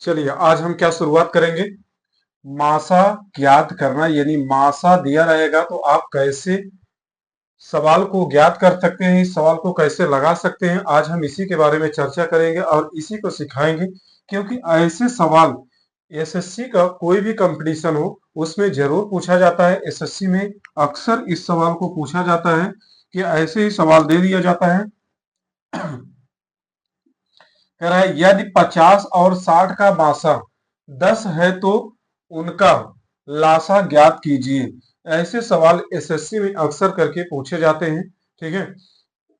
चलिए आज हम क्या शुरुआत करेंगे। मासा ज्ञात करना, यानी मासा दिया रहेगा तो आप कैसे सवाल को ज्ञात कर सकते हैं, इस सवाल को कैसे लगा सकते हैं। आज हम इसी के बारे में चर्चा करेंगे और इसी को सिखाएंगे, क्योंकि ऐसे सवाल एसएससी का कोई भी कंपटीशन हो उसमें जरूर पूछा जाता है। एसएससी में अक्सर इस सवाल को पूछा जाता है कि ऐसे ही सवाल दे दिया जाता है। कह रहा है यदि 50 और 60 का मासा 10 है तो उनका लासा ज्ञात कीजिए। ऐसे सवाल एसएससी में अक्सर करके पूछे जाते हैं। ठीक है,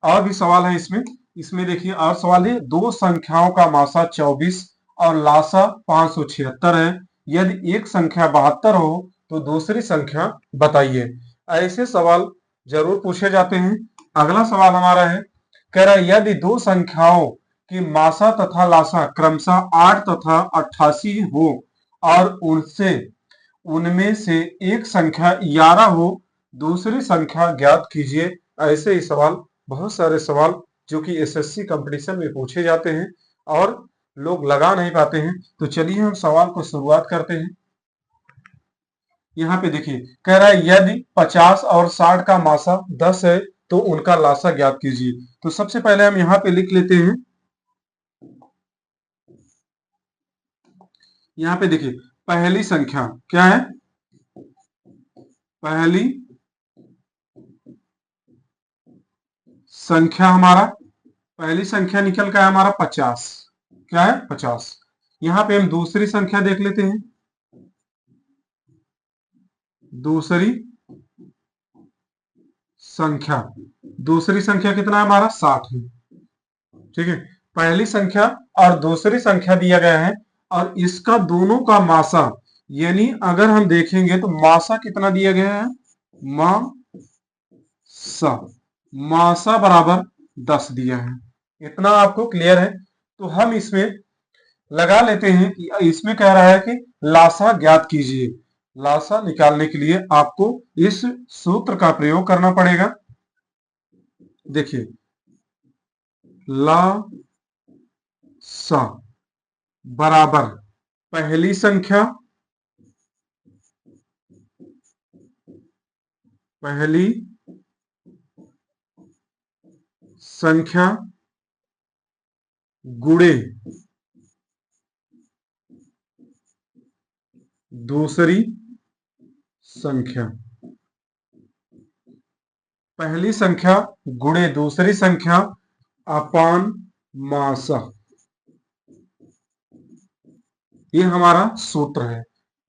और भी सवाल है इसमें। इसमें देखिए और सवाल है, दो संख्याओं का मासा 24 और लासा 576 है। यदि एक संख्या 72 हो तो दूसरी संख्या बताइए। ऐसे सवाल जरूर पूछे जाते हैं। अगला सवाल हमारा है, कह रहा है यदि दो संख्याओं की मासा तथा लासा क्रमशः 8 तथा 88 हो और उनमें से एक संख्या 11 हो, दूसरी संख्या ज्ञात कीजिए। ऐसे ही सवाल, बहुत सारे सवाल जो कि एसएससी कंपटीशन में पूछे जाते हैं और लोग लगा नहीं पाते हैं। तो चलिए हम सवाल को शुरुआत करते हैं। यहाँ पे देखिए, कह रहा है यदि 50 और 60 का मासा 10 है तो उनका लासा ज्ञात कीजिए। तो सबसे पहले हम यहाँ पे लिख लेते हैं। यहाँ पे देखिए, पहली संख्या क्या है, पहली संख्या हमारा, पहली संख्या निकल का है हमारा 50। क्या है, 50। यहां पे हम दूसरी संख्या देख लेते हैं। दूसरी संख्या, दूसरी संख्या कितना है हमारा, 60 है। ठीक है, पहली संख्या और दूसरी संख्या दिया गया है और इसका दोनों का मासा, यानी अगर हम देखेंगे तो मासा कितना दिया गया है, मासा, मासा बराबर 10 दिया है। इतना आपको क्लियर है। तो हम इसमें लगा लेते हैं कि इसमें कह रहा है कि लासा ज्ञात कीजिए। लासा निकालने के लिए आपको इस सूत्र का प्रयोग करना पड़ेगा। देखिए, लासा बराबर पहली संख्या, पहली संख्या गुणे दूसरी संख्या, पहली संख्या गुणे दूसरी संख्या अपान मासा। ये हमारा सूत्र है।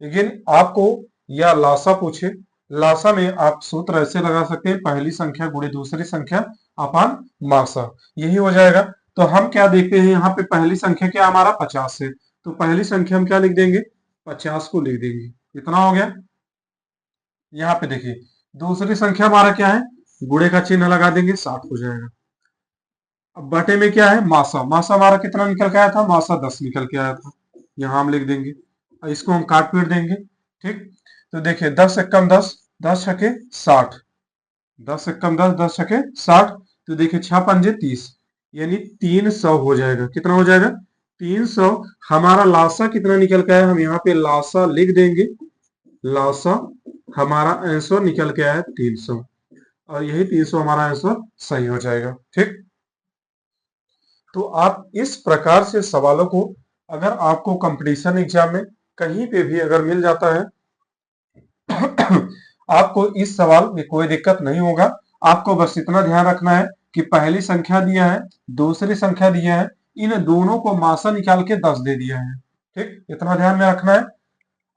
लेकिन आपको या लासा पूछे, लासा में आप सूत्र ऐसे लगा सकते हैं, पहली संख्या गुणे दूसरी संख्या अपान मासा, यही हो जाएगा। तो हम क्या देखते हैं, यहाँ पे पहली संख्या क्या हमारा 50 है, तो पहली संख्या हम क्या लिख देंगे, 50 को लिख देंगे। इतना हो गया। यहाँ पे देखिए, दूसरी संख्या हमारा क्या है, गुणे का चिन्ह लगा देंगे, 60 हो जाएगा। अब बटे में क्या है, मासा, मासा हमारा कितना निकल के आया था, मासा 10 निकल के आया था। यहां हम लिख देंगे, इसको हम काट पीट देंगे। ठीक, तो देखिए 10 एकम 10, 10 छके 60, 10 एकम 10, 10 छके 60। तो देखिए 6 पंजे 30, यानी 300 हो जाएगा। कितना हो जाएगा, 300। हमारा लासा कितना निकल के आया, हम यहाँ पे लासा लिख देंगे। लासा हमारा आंसर निकल के आया 300, और यही 300 हमारा आंसर सही हो जाएगा। ठीक, तो आप इस प्रकार से सवालों को, अगर आपको कंपटीशन एग्जाम में कहीं पे भी अगर मिल जाता है आपको इस सवाल में कोई दिक्कत नहीं होगा। आपको बस इतना ध्यान रखना है कि पहली संख्या दिया है, दूसरी संख्या दिया है, इन दोनों को मासा निकाल के 10 दे दिया है। ठीक, इतना ध्यान में रखना है।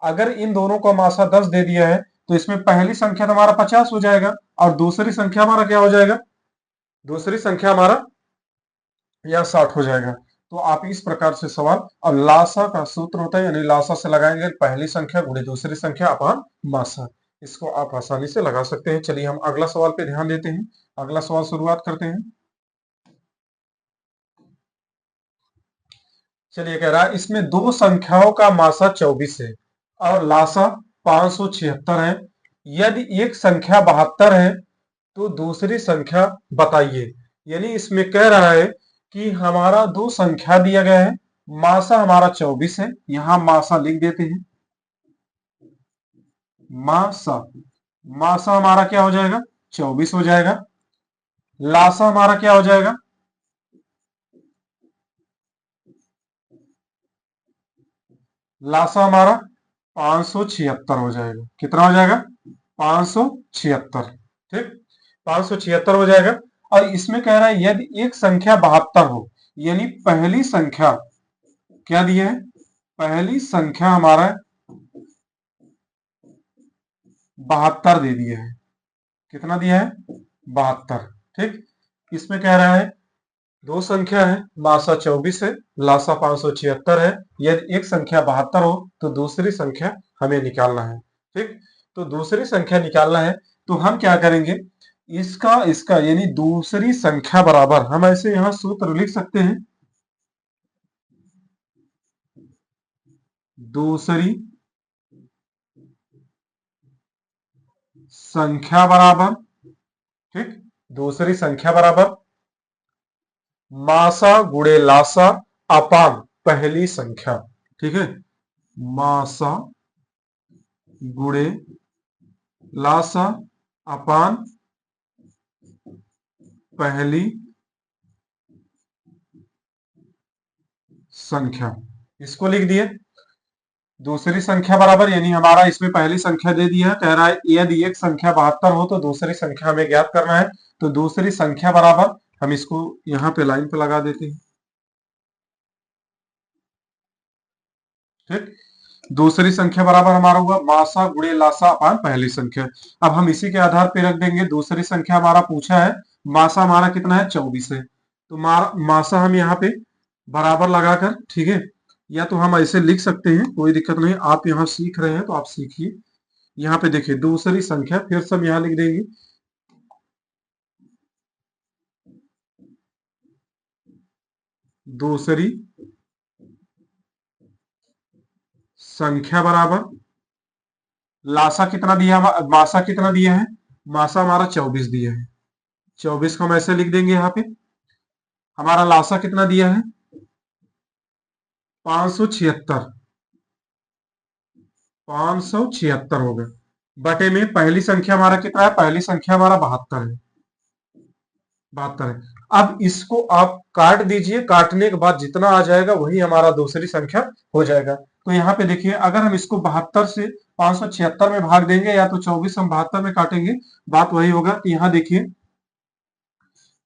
अगर इन दोनों को मासा 10 दे दिया है तो इसमें पहली संख्या तो हमारा 50 हो जाएगा और दूसरी संख्या हमारा क्या हो जाएगा, दूसरी संख्या हमारा या 60 हो जाएगा। तो आप इस प्रकार से सवाल, और लासा का सूत्र होता है, यानी लासा से लगाएंगे पहली संख्या गुणे दूसरी संख्या अपॉन मासा। इसको आप आसानी से लगा सकते हैं। चलिए हम अगला सवाल पे ध्यान देते हैं। अगला सवाल शुरुआत करते हैं। चलिए, कह रहा है इसमें दो संख्याओं का मासा 24 है और लासा 576 है। यदि एक संख्या 72 है तो दूसरी संख्या बताइए। यानी इसमें कह रहा है कि हमारा दो संख्या दिया गया है, मासा हमारा 24 है, यहां मासा लिख देते हैं। मासा, मासा हमारा क्या हो जाएगा? 24 हो जाएगा। लासा हमारा क्या हो जाएगा? लासा हमारा 576 हो जाएगा। कितना हो जाएगा? 576। ठीक, 576 हो जाएगा। और इसमें कह रहा है यदि एक संख्या 72 हो, यानी पहली संख्या क्या दी है? पहली संख्या हमारा 72 दे दिया है। कितना दिया है? 72। ठीक, इसमें कह रहा है दो संख्या है, मासा 24 है, लासा 576 है। यदि एक संख्या 72 हो तो दूसरी संख्या हमें निकालना है। ठीक, तो दूसरी संख्या निकालना है तो हम क्या करेंगे? इसका इसका यानी दूसरी संख्या बराबर, हम ऐसे यहां सूत्र लिख सकते हैं। दूसरी संख्या बराबर, ठीक, दूसरी संख्या बराबर मासा गुणे लासा अपान पहली संख्या। ठीक है, मासा गुणे लासा अपान पहली संख्या। इसको लिख दिए। दूसरी संख्या बराबर, यानी हमारा इसमें पहली संख्या दे दिया है, कह रहा है यदि एक संख्या 72 हो तो दूसरी संख्या हमें ज्ञात करना है। तो दूसरी संख्या बराबर, हम इसको यहां पे लाइन पे लगा देते हैं। ठीक, दूसरी संख्या बराबर हमारा हुआ मासा गुणे लासा अपान पहली संख्या। अब हम इसी के आधार पे रख देंगे। दूसरी संख्या हमारा पूछा है, मासा हमारा कितना है? 24 है। तो मासा हम यहाँ पे बराबर लगाकर, ठीक है, या तो हम ऐसे लिख सकते हैं, कोई दिक्कत नहीं। आप यहाँ सीख रहे हैं तो आप सीखिए। यहाँ पे देखिए दूसरी संख्या, फिर से हम यहाँ लिख देंगे दूसरी संख्या बराबर लासा कितना दिया, मासा कितना दिया है? मासा हमारा 24 दिया है। 24 को हम ऐसे लिख देंगे। यहाँ पे हमारा लासा कितना दिया है? 576। 576 हो गया। बटे में पहली संख्या हमारा कितना है? पहली संख्या हमारा 72 है। 72 है। अब इसको आप काट दीजिए, काटने के बाद जितना आ जाएगा वही हमारा दूसरी संख्या हो जाएगा। तो यहाँ पे देखिए, अगर हम इसको 72 से 576 में भाग देंगे, या तो 24 हम 72 में काटेंगे, बात वही होगा। तो यहाँ देखिए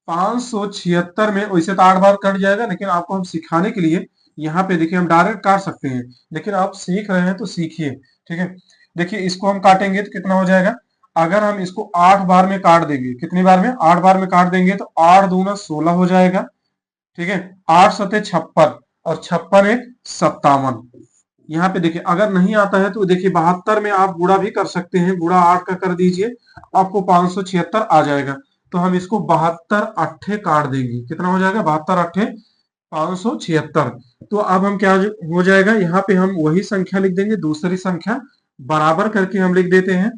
576 में वैसे तो 8 बार कट जाएगा, लेकिन आपको हम सिखाने के लिए यहाँ पे देखिए हम डायरेक्ट काट सकते हैं, लेकिन आप सीख रहे हैं तो सीखिए। ठीक है, देखिए इसको हम काटेंगे तो कितना हो जाएगा? अगर हम इसको 8 बार में काट देंगे, कितनी बार में? 8 बार में काट देंगे तो 8 दूना 16 हो जाएगा। ठीक है, 8 सते 56 और 56 एक 57। यहाँ पे देखिए अगर नहीं आता है तो देखिए 72 में आप गुणा भी कर सकते हैं, गुणा 8 का कर दीजिए, आपको 576 आ जाएगा। तो हम इसको 72 अट्ठे काट देंगे, कितना हो जाएगा? 72 अट्ठे 576। तो अब हम क्या हो जाएगा, यहाँ पे हम वही संख्या लिख देंगे, दूसरी संख्या बराबर करके हम लिख देते हैं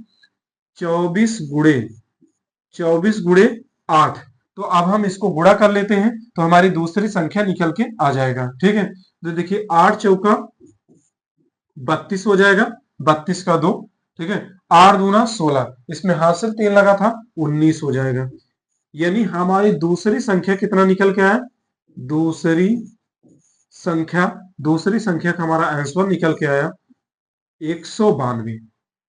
24 गुणे 8। तो अब हम इसको गुणा कर लेते हैं तो हमारी दूसरी संख्या निकल के आ जाएगा। ठीक है, तो देखिए 8 चौका 32 हो जाएगा, 32 का 2। ठीक है, 8 दूना 16, इसमें हासिल 3 लगा था, 19 हो जाएगा। यानी हमारी दूसरी संख्या कितना निकल के आया? दूसरी संख्या, दूसरी संख्या का हमारा आंसर निकल के आया 192।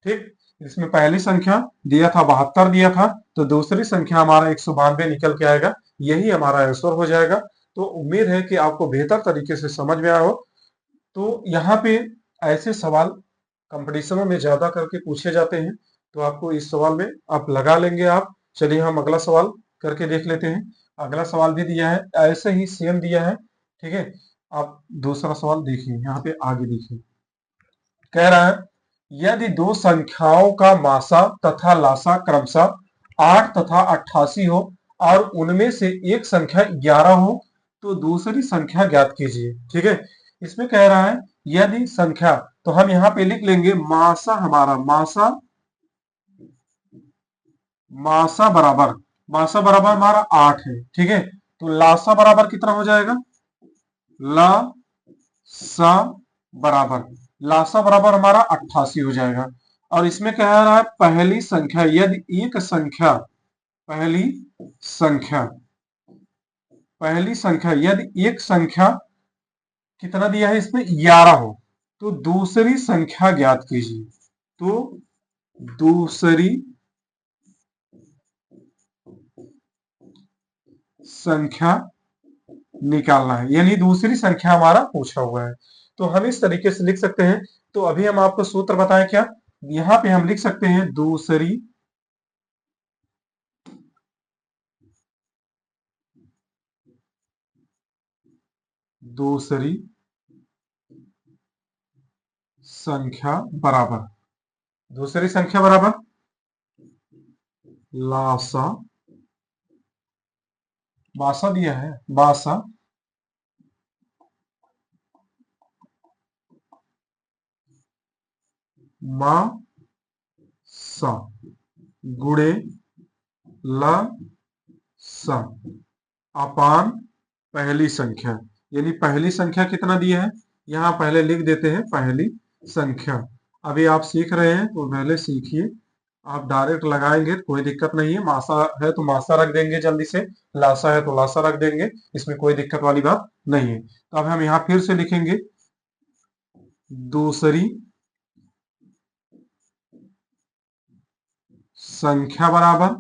ठीक, इसमें पहली संख्या दिया था 72 दिया था, तो दूसरी संख्या हमारा 192 निकल के आएगा। यही हमारा आंसर हो जाएगा। तो उम्मीद है कि आपको बेहतर तरीके से समझ में आया हो। तो यहाँ पे ऐसे सवाल कंपटीशनों में ज्यादा करके पूछे जाते हैं, तो आपको इस सवाल में आप लगा लेंगे आप। चलिए हम अगला सवाल करके देख लेते हैं। अगला सवाल भी दिया है, ऐसे ही सेम दिया है। ठीक है, आप दूसरा सवाल देखिए, यहाँ पे आगे देखिए, कह रहा है यदि दो संख्याओं का मासा तथा लासा क्रमशः 8 तथा 88 हो और उनमें से एक संख्या 11 हो तो दूसरी संख्या ज्ञात कीजिए। ठीक है, इसमें कह रहा है यदि संख्या, तो हम यहाँ पे लिख लेंगे मासा, हमारा मासा, मासा बराबर, मासा बराबर हमारा 8 है। ठीक है, तो लासा बराबर कितना हो जाएगा? ला सा बराबर लासा बराबर हमारा 88 हो जाएगा। और इसमें कह रहा है पहली संख्या यदि एक संख्या पहली संख्या पहली संख्या यदि एक संख्या कितना दिया है इसमें 11 हो तो दूसरी संख्या ज्ञात कीजिए। तो दूसरी संख्या निकालना है, यानी दूसरी संख्या हमारा पूछा हुआ है। तो हम इस तरीके से लिख सकते हैं। तो अभी हम आपको सूत्र बताएं क्या, यहां पे हम लिख सकते हैं दूसरी संख्या बराबर दूसरी संख्या बराबर लासा बासा दिया है बासा मा सा गुणे ल सा अपान पहली संख्या, यानी पहली संख्या कितना दिया है यहां पहले लिख देते हैं पहली संख्या। अभी आप सीख रहे हैं तो पहले सीखिए, आप डायरेक्ट लगाएंगे तो कोई दिक्कत नहीं है, मासा है तो मासा रख देंगे जल्दी से, लासा है तो लासा रख देंगे, इसमें कोई दिक्कत वाली बात नहीं है। तो अब हम यहां फिर से लिखेंगे दूसरी संख्या बराबर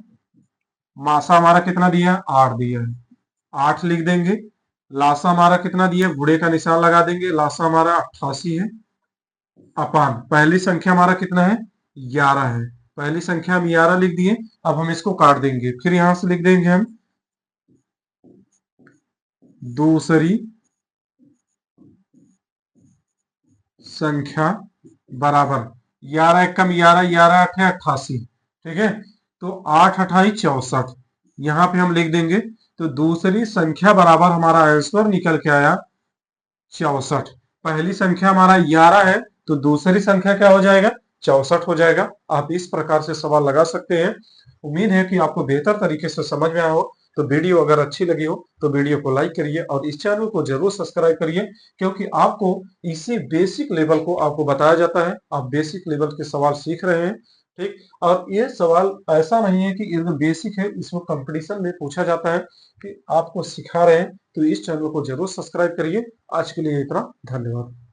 मासा हमारा कितना दिया 8 दिया है, 8 लिख देंगे। लासा हमारा कितना दिया, गुणे का निशान लगा देंगे, लासा हमारा 88 है। अपान पहली संख्या हमारा कितना है 11 है, पहली संख्या हम 11 लिख दिए। अब हम इसको काट देंगे, फिर यहां से लिख देंगे हम दूसरी संख्या बराबर 11 एकम 11 11 8 है 88, ठीक है। तो 8 अठाई 64, यहां पे हम लिख देंगे। तो दूसरी संख्या बराबर हमारा आंसर निकल के आया 64। पहली संख्या हमारा 11 है तो दूसरी संख्या क्या हो जाएगा 64 हो जाएगा। आप इस प्रकार से सवाल लगा सकते हैं। उम्मीद है कि आपको बेहतर तरीके से समझ में आया हो। तो वीडियो अगर अच्छी लगी हो तो वीडियो को लाइक करिए और इस चैनल को जरूर सब्सक्राइब करिए, क्योंकि आपको इसी बेसिक लेवल को आपको बताया जाता है। आप बेसिक लेवल के सवाल सीख रहे हैं, ठीक। और ये सवाल ऐसा नहीं है कि एकदम बेसिक है, इसमें कंपटीशन में पूछा जाता है कि आपको सिखा रहे हैं। तो इस चैनल को जरूर सब्सक्राइब करिए। आज के लिए इतना, धन्यवाद।